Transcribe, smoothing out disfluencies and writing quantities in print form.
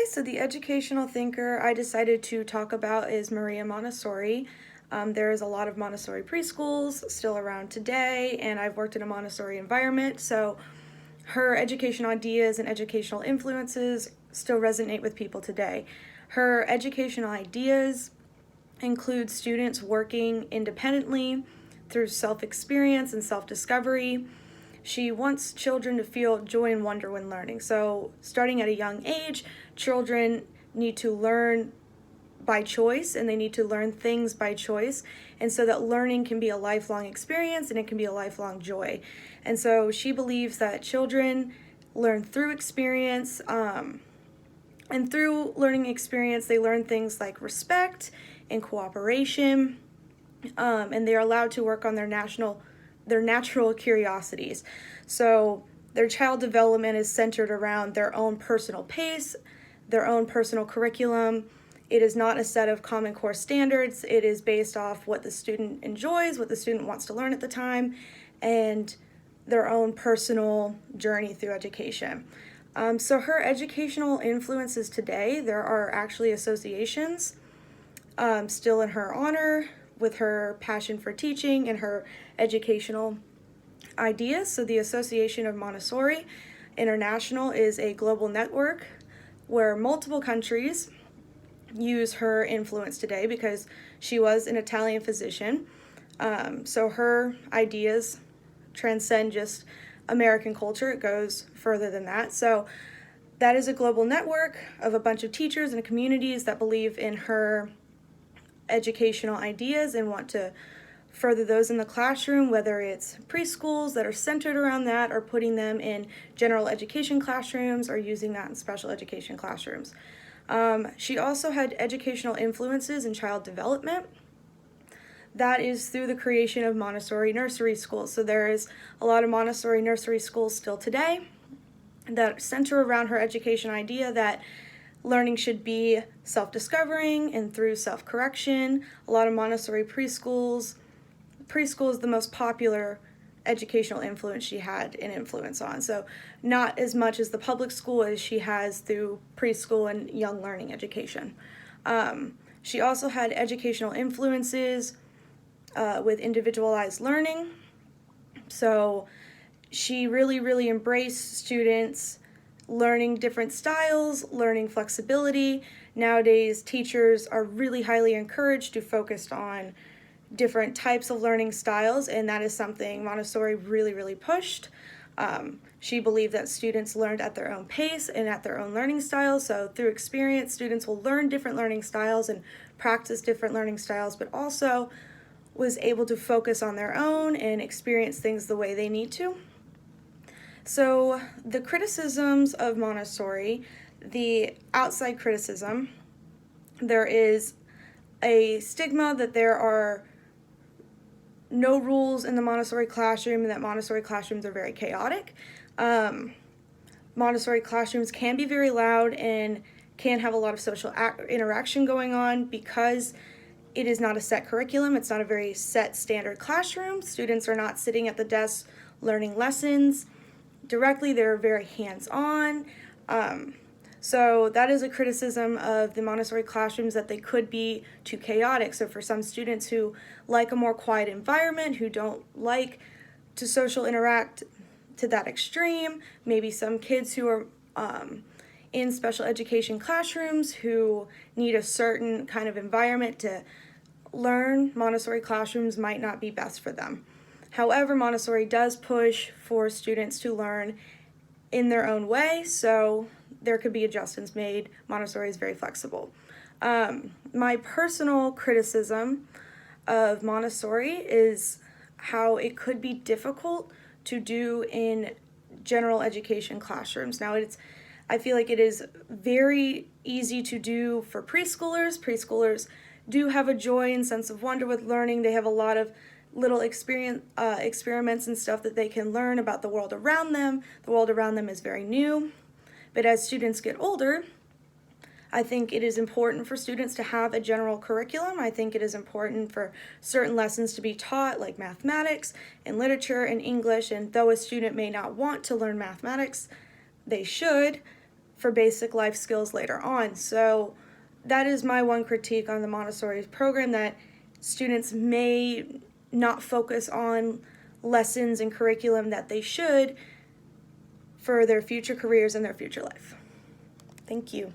So the educational thinker I decided to talk about is Maria Montessori. There is a lot of Montessori preschools still around today, and I've worked in a Montessori environment, so her educational ideas and educational influences still resonate with people today. Her educational ideas include students working independently through self-experience and self-discovery. She wants children to feel joy and wonder when learning. So, starting at a young age, children need to learn by choice and they need to learn things by choice. And so that learning can be a lifelong experience and it can be a lifelong joy. And so she believes that children learn through experience. And through learning experience, they learn things like respect and cooperation. And they're allowed to work on their natural curiosities. So their child development is centered around their own personal pace, their own personal curriculum. It is not a set of Common Core standards. It is based off what the student enjoys, what the student wants to learn at the time, and their own personal journey through education. So her educational influences today, there are actually associations still in her honor with her passion for teaching and her educational ideas. So the Association of Montessori International is a global network where multiple countries use her influence today because she was an Italian physician. So her ideas transcend just American culture. It goes further than that. So that is a global network of a bunch of teachers and communities that believe in her educational ideas and want to further those in the classroom, whether it's preschools that are centered around that or putting them in general education classrooms or using that in special education classrooms. She also had educational influences in child development. That is through the creation of Montessori nursery schools. So there is a lot of Montessori nursery schools still today that center around her education idea that learning should be self-discovering and through self-correction. A lot of Montessori preschool is the most popular educational influence she had an influence on. So not as much as the public school as she has through preschool and young learning education. She also had educational influences with individualized learning. So she really embraced students learning different styles, learning flexibility. Nowadays, teachers are really highly encouraged to focus on different types of learning styles, and that is something Montessori really pushed. She believed that students learned at their own pace and at their own learning styles. So through experience, students will learn different learning styles and practice different learning styles, but also was able to focus on their own and experience things the way they need to. So the criticisms of Montessori, the outside criticism, there is a stigma that there are no rules in the Montessori classroom and that Montessori classrooms are very chaotic. Montessori classrooms can be very loud and can have a lot of social interaction going on because it is not a set curriculum. It's not a very set standard classroom. Students are not sitting at the desk learning lessons directly. They're very hands-on. So that is a criticism of the Montessori classrooms, that they could be too chaotic. So for some students who like a more quiet environment, who don't like to social interact to that extreme, maybe some kids who are in special education classrooms who need a certain kind of environment to learn, Montessori classrooms might not be best for them. However, Montessori does push for students to learn in their own way, so there could be adjustments made. Montessori is very flexible. My personal criticism of Montessori is how it could be difficult to do in general education classrooms. Now, I feel like it is very easy to do for preschoolers. Preschoolers do have a joy and sense of wonder with learning. They have a lot of little experiments and stuff that they can learn about the world around them. The world around them is very new. But as students get older, I think it is important for students to have a general curriculum. I think it is important for certain lessons to be taught, like mathematics and literature and English. And though a student may not want to learn mathematics, they should. for basic life skills later on. So that is my one critique on the Montessori program, that students may not focus on lessons and curriculum that they should for their future careers and their future life. Thank you.